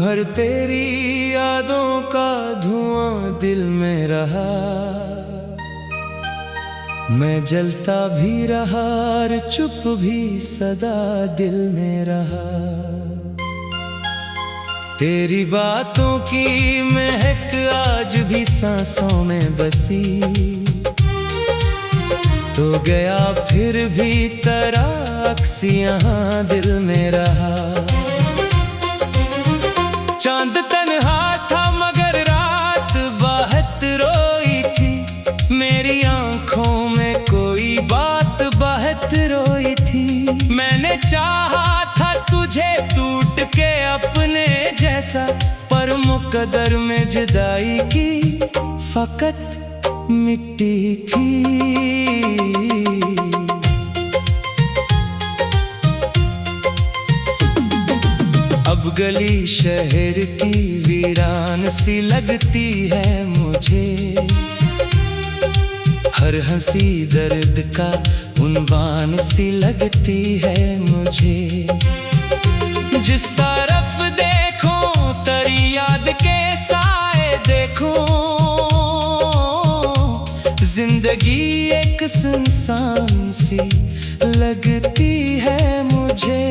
भर तेरी यादों का धुआं दिल में रहा। मैं जलता भी रहा और चुप भी सदा दिल में रहा। तेरी बातों की महक आज भी सांसों में बसी। तो गया फिर भी तेरा अक्स यहाँ दिल में रहा। चांद तन्हा था मगर रात बहुत रोई थी। मेरी आंखों में कोई बात बहुत रोई थी। मैंने चाहा था तुझे टूट के अपने जैसा, पर मुकद्दर में जुदाई की फकत मिट्टी थी। अब गली शहर की वीरान सी लगती है मुझे। हर हंसी दर्द का उन्वान सी लगती है मुझे। जिस तरफ देखूं तेरी याद के साए देखूं। जिंदगी एक सुनसान सी लगती है मुझे।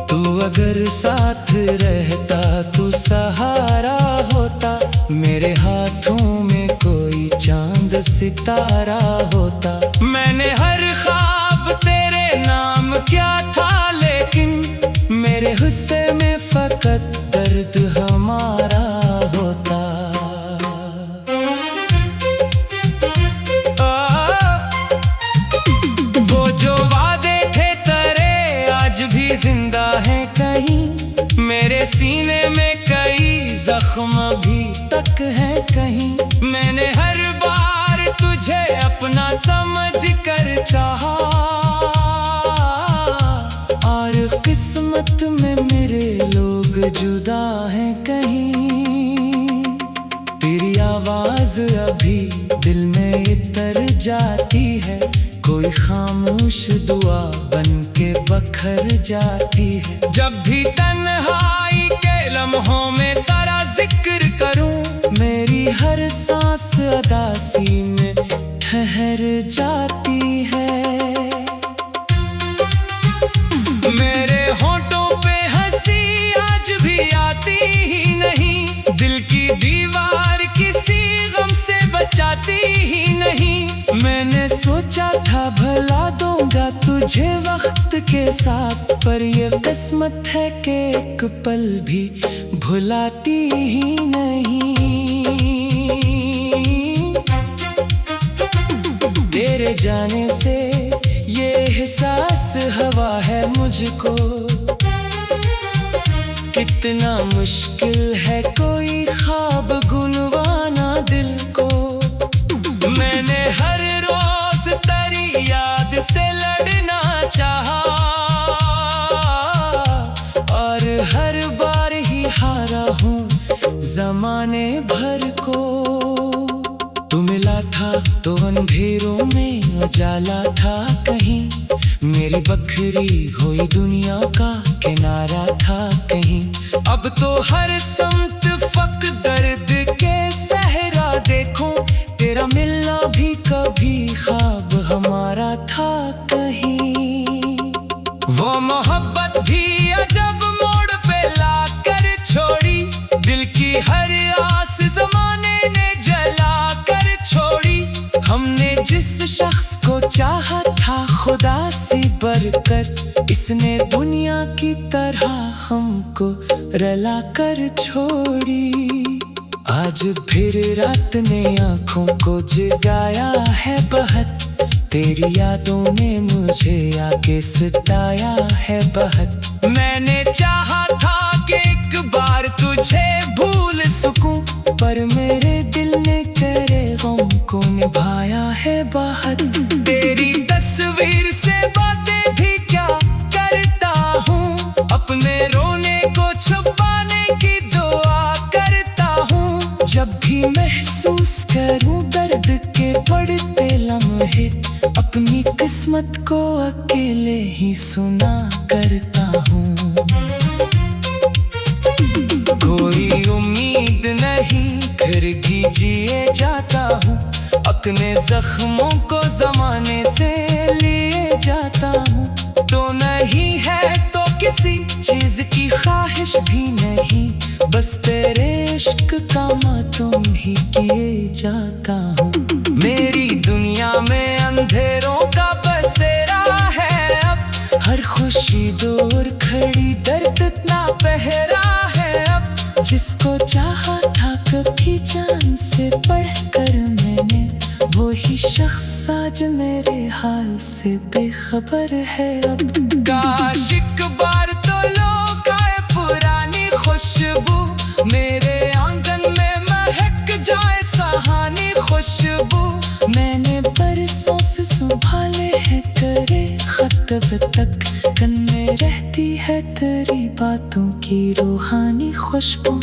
तू अगर साथ रहता तो सहारा होता। मेरे हाथों में कोई चांद सितारा होता। मैंने हर ख्वाब तेरे नाम किया था, लेकिन मेरे हिस्से में फकत दर्द हमारा होता। वो जो वादे थे तेरे आज भी जिंदा है कहीं। मेरे सीने में कई जख्म अभी तक है कहीं। मैंने हर बार तुझे अपना समझ कर चाहा, और किस्मत में मेरे लोग जुदा हैं कहीं। तेरी आवाज अभी दिल में इतर जाती है। कोई खामोश दुआ बन के बखर जाती है। जब भी तन्हाई के लम्हों में तेरा जिक्र करूं, मेरी हर सांस अदासी में ठहर जाती है। मेरे होठों पे हंसी आज भी आती ही नहीं। दिल की दीवार किसी गम से बचाती ही नहीं। मैंने सोचा था भला दूंगा तुझे वक्त के साथ, पर ये किस्मत है कि एक पल भी भुलाती ही नहीं। तेरे जाने से ये एहसास हवा है मुझको। कितना मुश्किल है कोई ख्वाब गुनवाना दिल को। मैंने हर रोज तेरी याद से लड़ना चाहा, और हर बार ही हारा हूँ जमाने भर को। तू मिला था तो अंधेरों में उजाला था कहीं। मेरी बखरी हुई दुनिया का किनारा था कहीं। अब तो हर समत फक दर्द के सहरा देखूं। तेरा मिलना भी कभी ख्वाब हमारा था कहीं। वो मोहब्बत भी अजब मोड़ पे लाकर छोड़ी। दिल की हर आस जमाने ने जला कर छोड़ी। हमने जिस शख्स को चाहा था खुदा से बढ़कर, इसने दुनिया की तरह हमको रला कर छोड़ी। आज फिर रात ने आँखों को जगाया है बहुत। तेरी यादों ने मुझे आके सताया है बहुत। मैंने चाहा था कि एक बार तुझे भूल सकूं, पर मेरे दिल ने तेरे गम को निभाया है बहुत। तेरी तस्वीर से बातें भी क्या करता हूँ। अपने रोने को छुपाने की दुआ करता हूँ। जब भी महसूस करूँ दर्द के पड़ते लम्हे, अपनी किस्मत को अकेले ही सुना करता हूँ। कोई उम्मीद नहीं, फिर जिए जाता हूँ। अपने जख्मों को जमाने से लिए जाता हूँ। तो नहीं है तो किसी चीज की ख्वाहिश भी नहीं, बस तेरे इश्क का मातम ही किए जाता हूँ। मेरी दुनिया में अंधेरों का बसेरा है अब, हर खुशी दूर खड़ी, दर्द इतना पहरा है अब। जिसको चाहा था कभी जान से बढ़कर मैंने, वो ही शख्स आज मेरे हाल से बेखबर है अब। काश एक बार तो लोग आए पुरानी खुशबू, मेरे आंगन में महक जाए सुहानी खुशबू। मैंने बरसों से संभाले हैं तेरे खत अब तक, कन में रहती है तेरी बातों की रूहानी खुशबू।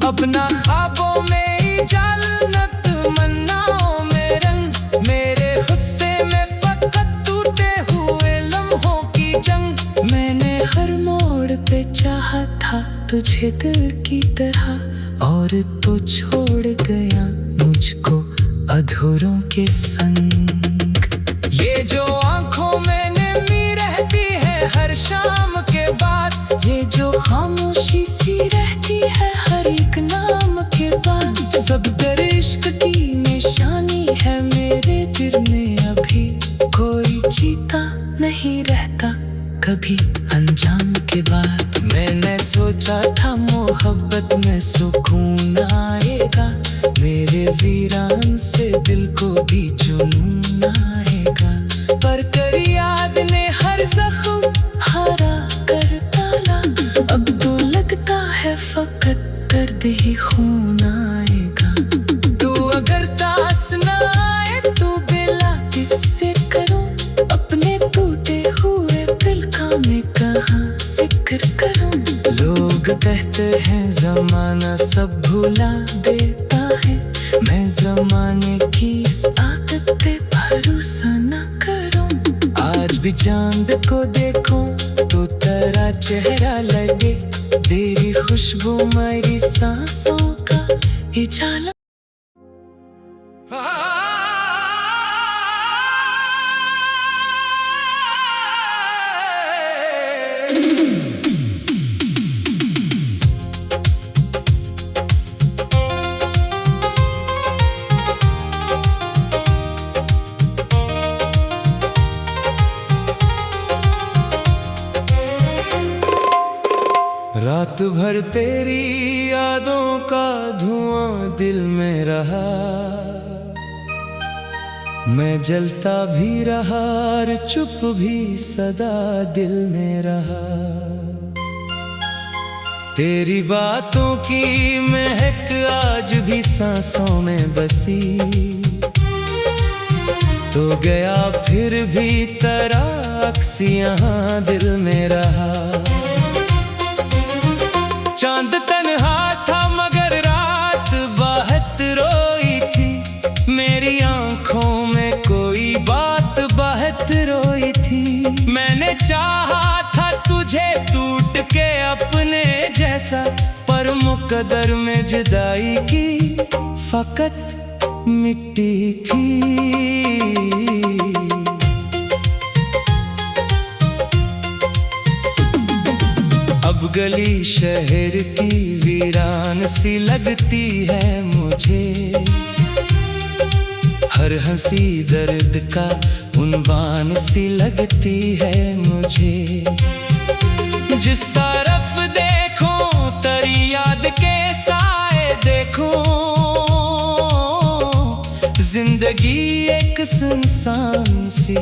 अपना ख्वाबों में ही जन्नत, तमन्नाओं में रंग, मेरे गुस्से में फकत टूटे हुए लम्हों की जंग। मैंने हर मोड़ पे चाहा था तुझे दिल की तरह, और तो छोड़ गया मुझको अधूरों के संग। ये जो आंखों में नमी रहती है हर शाम के बाद, ये जो खामोशी सी रहती है हर एक नाम के बाद, सब तेरे इश्क की निशानी है मेरे दिल में अभी। कोई जीता नहीं रहता कभी अंजाम के बाद। मैंने सोचा था मोहब्बत में सुकून आएगा, मेरे वीरान से दिल को भी जुनून आएगा। पर करी याद ने हर जख्म हरा कर डाला, अब तो लगता है फकत दर्द ही खून आएगा। तू अगर तास ना आए तो बिला किससे करूं, अपने टूटे हुए दिल का मैं कहाँ जिक्र करूं। लोग कहते हैं जमाना सब भुला देता है, मैं जमाने की इस आदत पे भरोसा न करूं। आज भी चांद को देखूं तो तेरा चेहरा लगे, तेरी खुशबू मेरी सांसों का इजाला। रात भर तेरी यादों का धुआं दिल में रहा, मैं जलता भी रहा और चुप भी सदा दिल में रहा। तेरी बातों की महक आज भी सांसों में बसी, तो गया फिर भी तेरा अक्स यहाँ दिल में रहा। चांद तन्हा था मगर रात बहुत रोई थी, मेरी आंखों में कोई बात बहुत रोई थी। मैंने चाहा था तुझे टूट के अपने जैसा, पर मुकद्दर में जुदाई की फकत मिट्टी थी। अब गली शहर की वीरान सी लगती है मुझे, हर हंसी दर्द का उन्वान सी लगती है मुझे। जिस तरफ देखूं तेरी याद के साए देखूं, जिंदगी एक सुनसान सी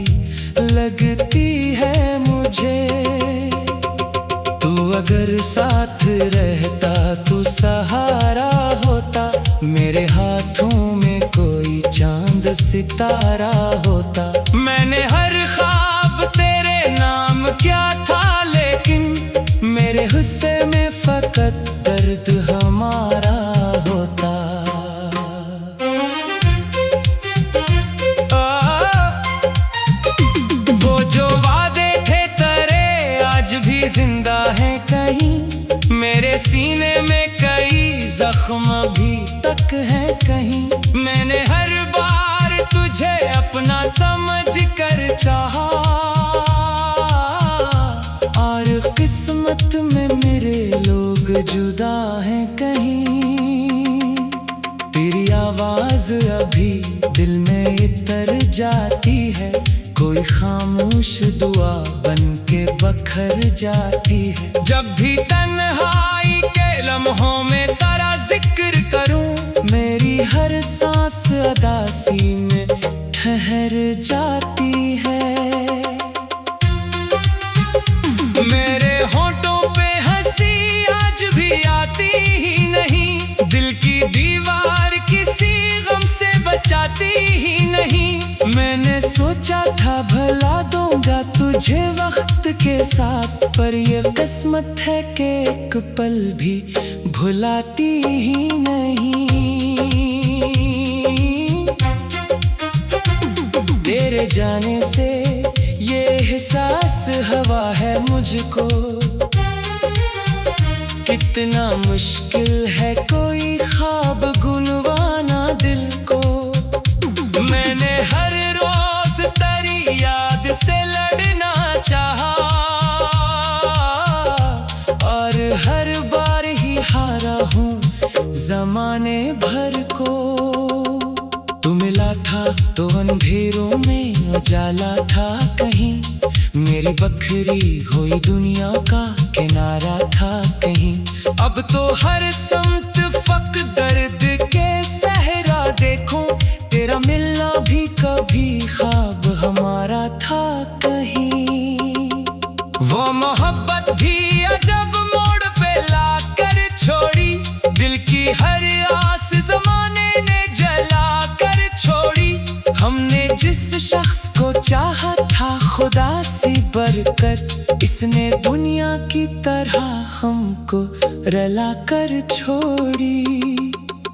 लगती है मुझे। तू अगर साथ रहता तो सहारा होता, मेरे हाथों में कोई चांद सितारा होता। मैंने हर ख्वाब तेरे नाम क्या था, लेकिन मेरे हिस्से में फकत दर्द हमारा होता। वो जो वादे थे तेरे आज भी जिंदा है कहीं, मेरे सीने में कई जख्म अभी तक है कहीं। मैंने हर बार तुझे अपना समझ कर चाहा, और किस्मत में मेरे लोग जुदा हैं कहीं। तेरी आवाज अभी दिल में इतर जाती है, कोई खामोश दुआ बन के बखर जाती है। जब भी तन्हाई के लम्हों में तेरा जिक्र करूं, मेरी हर सांस अदासी में ठहर जाती है। मेरे होठों पे हंसी आज भी आती ही नहीं, दिल की दीवार किसी गम से बचाती ही नहीं। मैंने सोचा था भुला दूंगा तुझे वक्त के साथ, पर ये किस्मत है कि एक पल भी भुलाती ही नहीं। तेरे जाने से ये एहसास हवा है मुझको, कितना मुश्किल है कोई ख्वाब गुनवाना दिल को। मैंने हर रोज तेरी याद से लड़ना चाहा, और हर बार ही हारा हूँ जमाने भर को। तू मिला था तो अंधेरों में उजाला था कहीं, मेरी बखरी हुई दुनिया का किनारा था कहीं। अब तो हर समत फक दर्द के सहरा देखूं, तेरा मिलना भी कभी ख्वाब हमारा था कहीं। वो मोहब्बत भी अजब मोड़ पे ला कर छोड़ी, दिल की हर आस जमाने ने जला कर छोड़ी। हमने जिस शख्स को चाहा था खुदा से बढ़कर, इसने दुनिया की तरह हमको रला कर छोड़ी।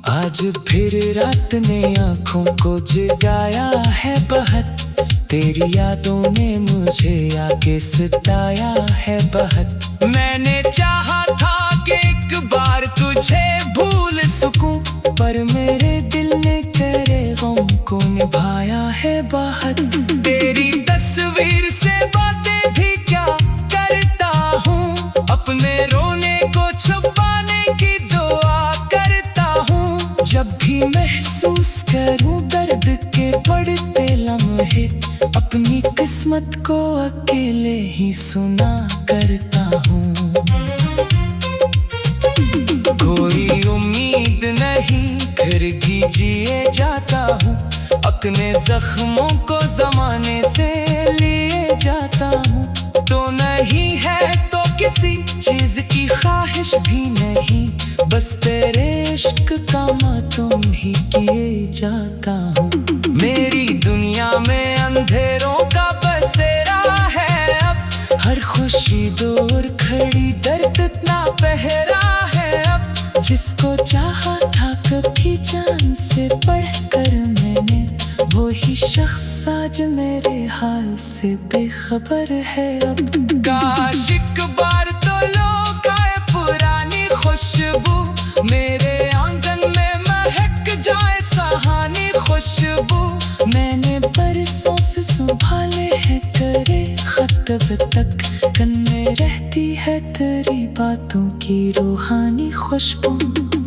आज फिर रात ने आँखों को जगाया है बहुत, तेरी यादों ने मुझे आके सताया है बहुत। मैंने चाहा था कि एक बार तुझे भूल सकूं, पर मेरे दिल ने तेरे गम को निभाया है बहुत। तेरी तस्वीर से बातें भी क्या करता हूँ, अपने रोने को छुपाने की दुआ करता हूँ। जब भी महसूस करूँ दर्द के बढ़ते लम्हे, अपनी किस्मत को अकेले ही सुना करता हूँ। कोई उम्मीद नहीं फिर भी जिए जाता हूँ, अपने जख्मों को जमाने से लिए जाता हूँ। तो नहीं है तो किसी चीज की ख्वाहिश भी नहीं, बस तेरे इश्क का मातम ही किए जाता हूँ। मेरी दुनिया में अंधेरों का बसेरा है अब, हर खुशी दूर खड़ी दर्द इतना पहरा है अब। जिसको चाहा था कभी जान से बढ़कर मैंने, वो ही शख्स आज मेरे हाल से बेखबर है अब। काश एक बार तो लोग आए पुरानी खुशबू, मेरे आंगन में महक जाए सुहानी खुशबू। मैंने बरसों से संभाले हैं तेरे खत अब तक, कन में रहती है तेरी बातों की रूहानी खुशबू।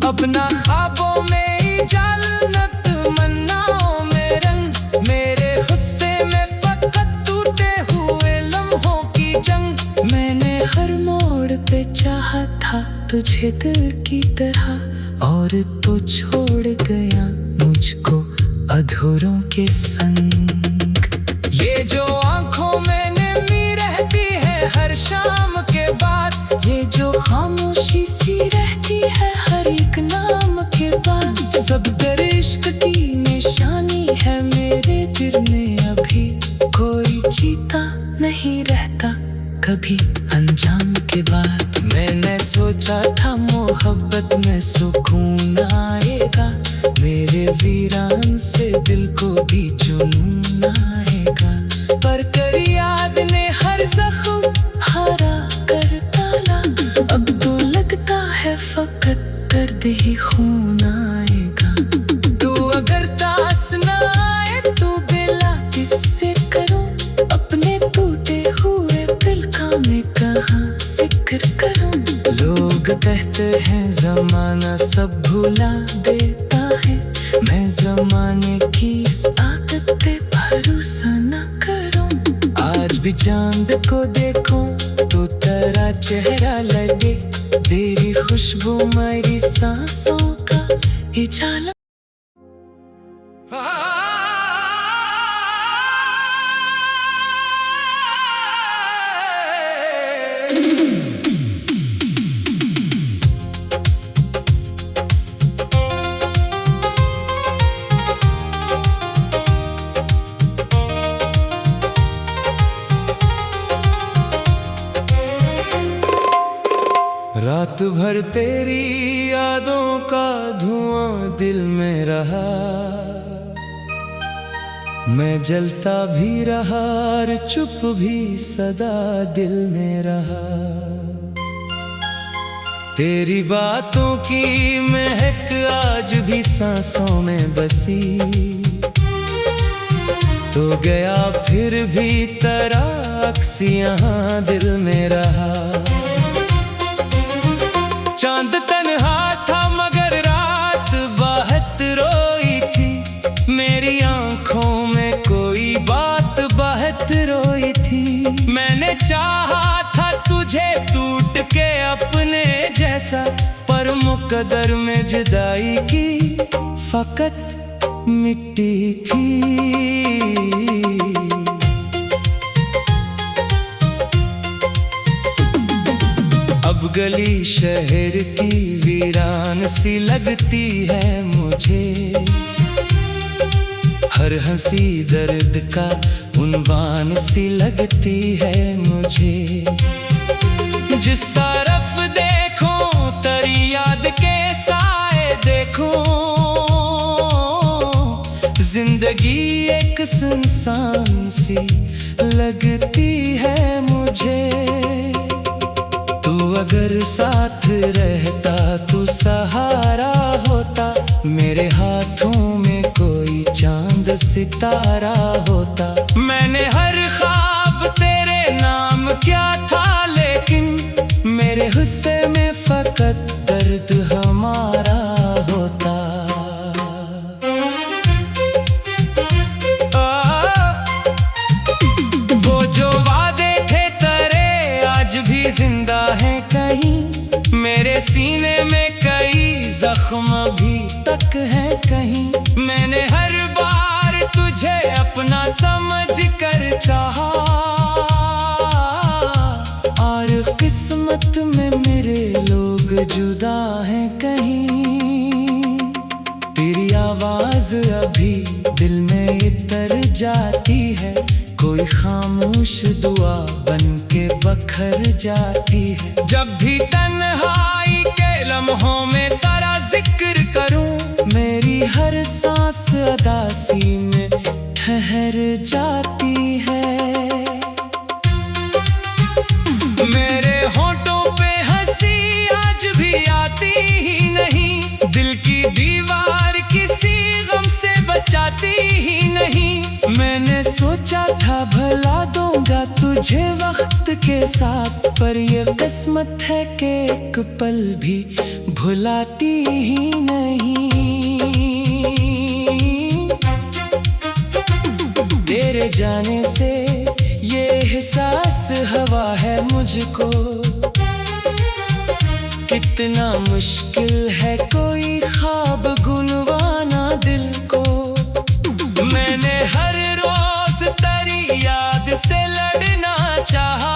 अपना ख्वाबों में ही जाल न तमन्नाओं में रंग, मेरे गुस्से में फकत टूटे हुए लम्हों की जंग। मैंने हर मोड़ पे चाहा था तुझे दिल की तरह, और तो छोड़ गया मुझको अधूरों के संग। ये जो आंखों में नमी रहती है हर शाम के बाद, ये जो खामोशी सी रहती है हर एक नाम के बाद, सब तेरे इश्क की निशानी है मेरे दिल में अभी। कोई जीता नहीं रहता कभी अंजाम के बाद। मैंने सोचा था मोहब्बत में सुकून आएगा, मेरे वीरान से दिल को भी जुनून आएगा। पर तेरी याद ने हर जख्म हरा कर डाला, अब तो लगता है फकत दर्द ही खून आएगा। तू अगर दास न आए तो गिला किससे करूं, अपने टूटे हुए दिल का मैं कहाँ जिक्र करूं। लोग कहते हैं जमाना सब भुला देता है, मैं जमाने की इस आदत पे भरोसा न करूं। आज भी चांद को देखूं तो तेरा चेहरा लगे, तेरी खुशबू मेरी सांसों का उजाला। रात भर तेरी यादों का धुआं दिल में रहा, मैं जलता भी रहा और चुप भी सदा दिल में रहा। तेरी बातों की महक आज भी सांसों में बसी, तो गया फिर भी तेरा अक्स यहाँ दिल में रहा। चांद तन्हा था मगर रात बहुत रोई थी, मेरी आंखों में कोई बात बहुत रोई थी। मैंने चाहा था तुझे टूट के अपने जैसा, पर मुकद्दर में जुदाई की फकत मिट्टी थी। अब गली शहर की वीरान सी लगती है मुझे, हर हंसी दर्द का उन्वान सी लगती है मुझे। जिस तरफ देखूं तेरी याद के साए देखूं, जिंदगी एक सुनसान सी लगती है मुझे। तू अगर साथ रहता तू सहारा होता, मेरे हाथों में कोई चांद सितारा होता। मैंने हर ख्वाब तेरे नाम क्या था, लेकिन मेरे हिस्से में फकत दर्द हमारा होता। वो जो वादे थे तेरे आज भी जिंदा है कहीं, मेरे सीने में कई जख्म भी तक है कहीं। मैंने हर बार तुझे अपना समझ कर चाहा, और किस्मत में मेरे लोग जुदा हैं कहीं। तेरी आवाज अभी दिल में इतर जाती है, कोई खामोश दुआ बन के बखर जाती है। जब भी तन्हाई के लम्हों में तेरा जिक्र करूं, मेरी हर सांस अदासी में ठहर जाती है। मेरे होठों पे हंसी आज भी आती ही नहीं, दिल की दीवार किसी गम से बचाती ही नहीं। मैंने सोचा था भला दूंगा तुझे वक्त के साथ, पर ये किस्मत है कि एक पल भी भुलाती ही नहीं। तेरे जाने से ये एहसास हवा है मुझको, कितना मुश्किल है कोई ख्वाब गुनवाना दिल को। मैंने हर रोज तेरी याद से लड़ना चाहा,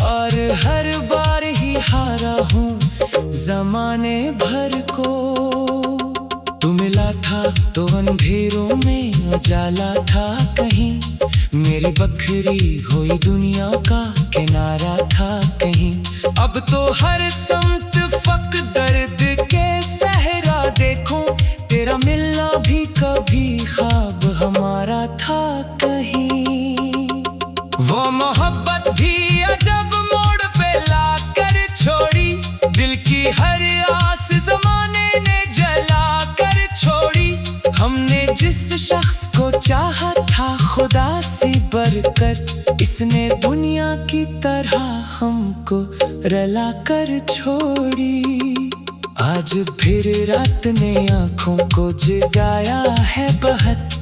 और हर बार ही हारा हूँ जमाने भर को। तू मिला था तो अंधेरों में उजाला था कहीं, मेरी बखरी हुई दुनिया का किनारा था कहीं। अब तो हर समत फक दर्द के सहरा देखूं, तेरा मिलना भी कभी ख्वाब हमारा था कहीं। वो मोहब्बत भी अजब मोड़ पे ला कर छोड़ी, दिल की जिस शख्स को चाहा था खुदा से बढ़कर, इसने दुनिया की तरह हमको रुला कर छोड़ी। आज फिर रात ने आँखों को जगाया है बहुत,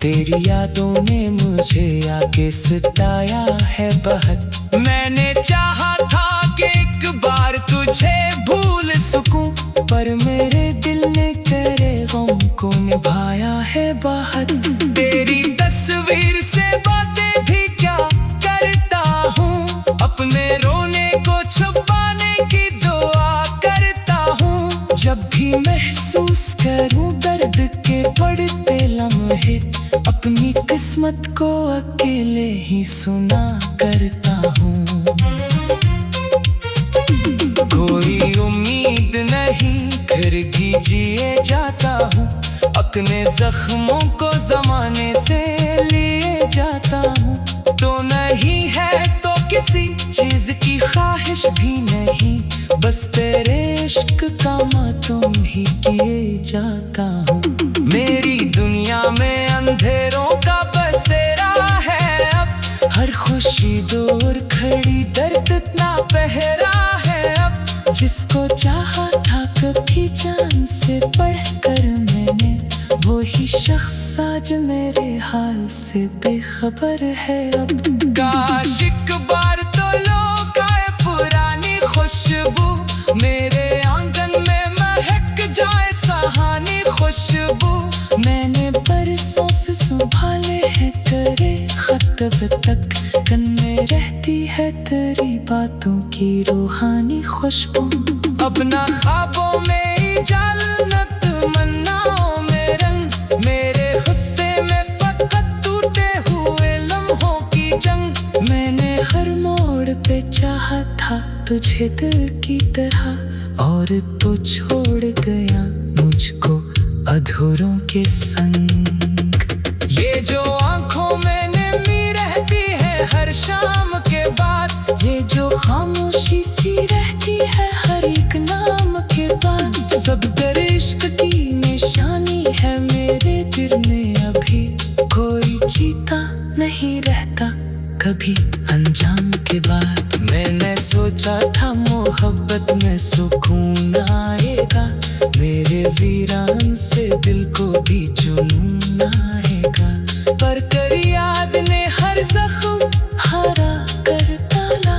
तेरी यादों ने मुझे आके सताया है बहुत। मैंने चाहा था कि एक बार तुझे भूल सकूं, पर मेरे दिल ने तेरे गम को निभाया है बहुत। तेरी तस्वीर से बातें भी क्या करता हूँ, अपने रोने को छुपाने की दुआ करता हूँ। जब भी महसूस करूँ दर्द के बढ़ते लम्हे, अपनी किस्मत को अकेले ही सुना करता हूँ। कोई उम्मीद नहीं फिर भी जिए जाता हूँ, अपने जख्मों को जमाने से लिए जाता हूँ। तो नहीं है तो किसी चीज की ख्वाहिश भी नहीं, बस तेरे इश्क का मातम ही किए जाता हूँ। मेरी दुनिया में अंधेरों का बसेरा है अब, हर खुशी दूर खड़ी दर्द इतना पहरा है अब। जिसको चाहा था कभी जान से बढ़कर मैंने, वही शख्स आज मेरे हाल से बेखबर है अब। काश एक बार तो लोग आए पुरानी खुशबू, मेरे आंगन में महक जाए सुहानी खुशबू। मैंने बरसों से संभाले हैं तेरे खत अब तक, कन में रहती है तेरी बातों की रूहानी खुशबू। अपना ख्वाबों में ही जाल न तमन्नाओं में रंग, मेरे गुस्से में फकत टूटे हुए लम्हों की जंग। मैंने हर मोड़ पे चाहा था तुझे दिल की तरह, और तो छोड़ गया मुझको अधूरों के संग। ये जो आंखों में नमी रहती है हर शाम के बाद, ये जो खामोशी सी रहती है हर एक नाम के बाद, सब तेरे इश्क की निशानी है मेरे दिल में अभी। कोई जीता नहीं रहता कभी अंजाम के बाद। मैंने सोचा था मोहब्बत में सुकून आएगा, मेरे वीरान से दिल को भी जुनून आएगा। पर कर याद ने हर जख्म हरा कर डाला,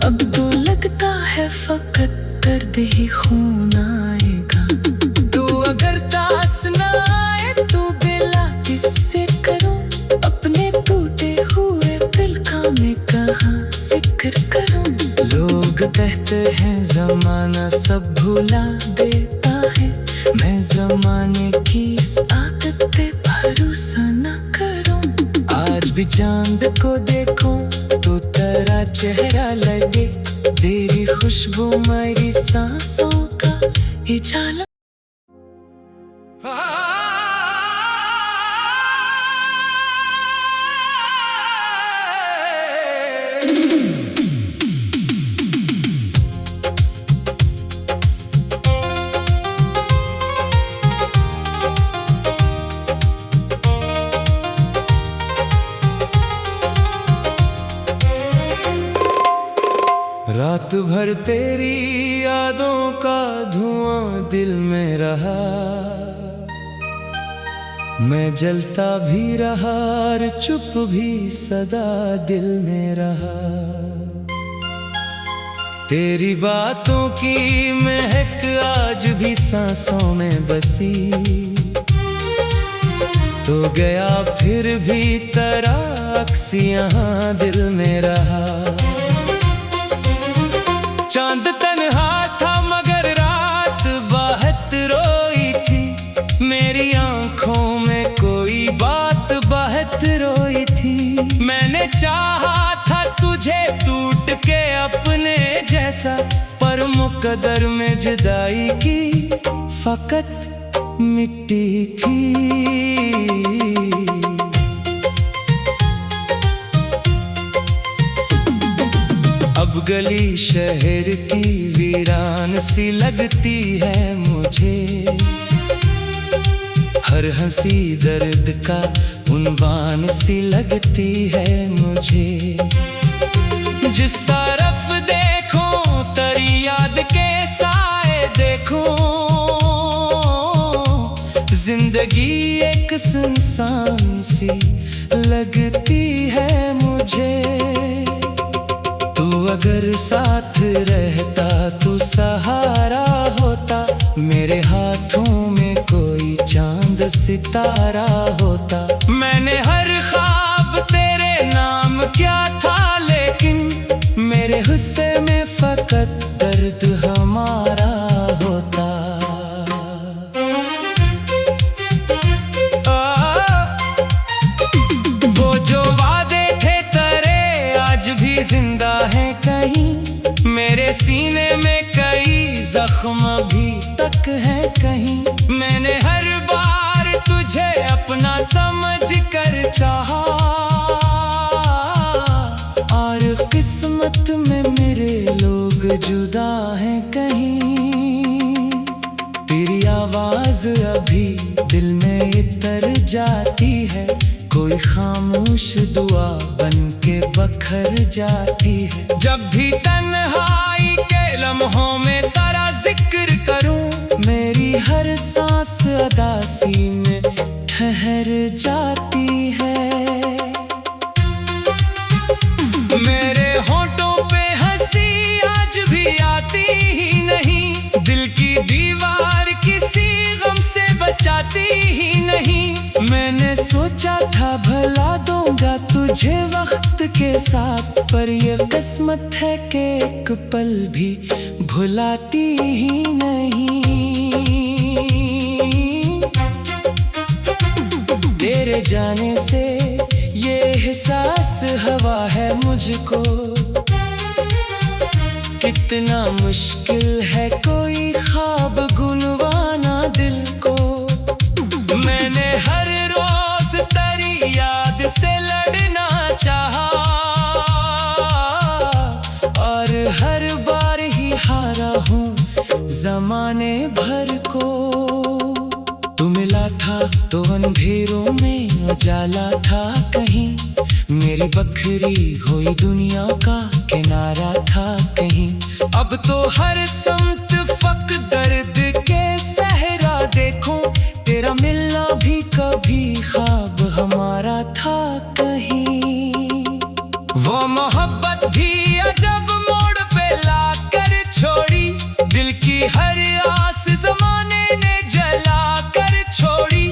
अब तो लगता है फकत दर्द ही खून आएगा। तू अगर दास न आए तो दिला किससे करूं, अपने टूटे हुए दिल का मैं कहाँ जिक्र करूं। लोग कहते हैं जमाना सब भुला देता है, मैं जमाने की इस आदत पे भरोसा न करूं। आज भी चांद को देखूं तो तेरा चेहरा लगे, तेरी खुशबू मेरी सांसों का उजाला। रात भर तेरी यादों का धुआं दिल में रहा, मैं जलता भी रहा और चुप भी सदा दिल में रहा। तेरी बातों की महक आज भी सांसों में बसी, तो गया फिर भी तेरा अक्स यहाँ दिल में रहा। चांद तन्हा था मगर रात बहुत रोई थी, मेरी आंखों में कोई बात बहुत रोई थी। मैंने चाहा था तुझे टूट के अपने जैसा, पर मुकद्दर में जुदाई की फकत मिट्टी थी। अब गली शहर की वीरान सी लगती है मुझे, हर हंसी दर्द का उन्वान सी लगती है मुझे। जिस तरफ देखूं तेरी याद के साए देखूं, जिंदगी एक सुनसान सी लगती है मुझे। तू अगर साथ रहता, तू सहारा होता, मेरे हाथों में कोई चांद सितारा होता। मैंने हर ख्वाब तेरे नाम किया था, लेकिन मेरे हिस्से में फकत दर्द हमारा होता। वो जो वादे थे तेरे आज भी जिंदा हैं कहीं, मेरे सीने में कई जख्म भी तक है कहीं। मैंने हर बार तुझे अपना समझ कर चाहा, और किस्मत में मेरे लोग जुदा हैं कहीं। तेरी आवाज अभी दिल में इतर जाती है, कोई खामोश दुआ बन के बखर जाती है। जब भी तन्हाई के लम्हों में तेरा जिक्र करूं, मेरी हर सांस अदासी में ठहर जाती है। मेरे होठों पे हंसी आज भी आती ही नहीं, दिल की दीवार किसी गम से बचाती ही नहीं। मैंने सोचा था भला दूंगा तुझे वक्त के साथ, पर ये किस्मत है कि एक पल भी भुलाती ही नहीं। तेरे जाने से ये एहसास हवा है मुझको, कितना मुश्किल है कोई ख्वाब गुनवाना दिल को। मैंने हर रोज तेरी याद से लड़ना चाहा, और हर बार ही हारा हूँ जमाने भर को। तू मिला था तो अंधेरों में उजाला था कहीं, मेरी बखरी हुई दुनिया का किनारा था कहीं। अब तो हर समत फक दर्द के सहरा देखूं, तेरा मिलना भी कभी ख्वाब हमारा था कहीं। वो मोहब्बत भी अजब मोड़ पे ला कर छोड़ी, दिल की हर आस जमाने ने जला कर छोड़ी।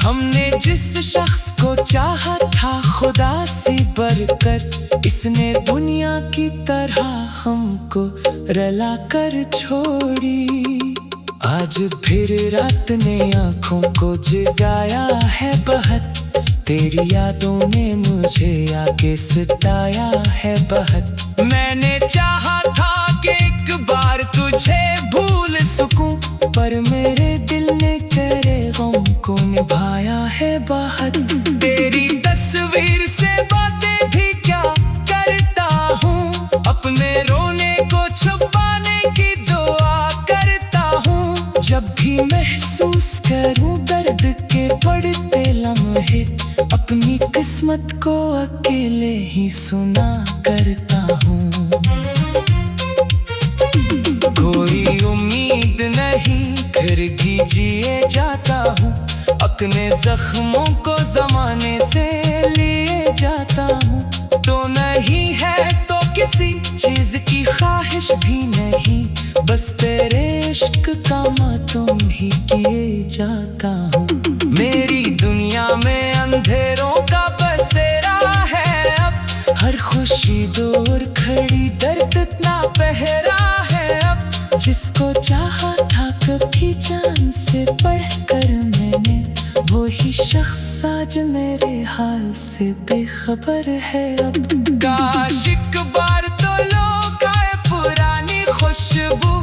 हमने जिस शख्स को चाहा था खुदा से बढ़कर, इसने दुनिया की तरह हमको रला कर छोड़ी। आज फिर रात ने आंखों को जगाया है बहुत, तेरी यादों ने मुझे आके सताया है बहुत। मैंने चाहा था कि एक बार तुझे भूल सकूं, पर मेरे दिल ने तेरे गम को निभाया है बहुत। तेरी तस्वीर से बातें भी क्या करता हूँ, अपने रोने को छुपाने की दुआ करता हूँ। जब भी महसूस करूँ दर्द के बढ़ते लम्हे, अपनी किस्मत को अकेले ही सुना करता हूँ। कोई उम्मीद नहीं फिर भी जिए जाता हूँ, अपने जख्मों को जमाने से लिए जाता हूँ। तो नहीं है तो किसी चीज की ख्वाहिश भी नहीं, बस तेरे इश्क का मातम ही किए जाता हूँ। मेरी दुनिया में अंधेरों का बसेरा है अब, हर खुशी दूर खड़ी दर्द इतना पहरा है अब। जिसको चाहा था कभी जान से बढ़कर मैंने, वो ही शख्स आज मेरे हाल से बेखबर है अब। काश एक बार तो लो खाए पुरानी खुशबू,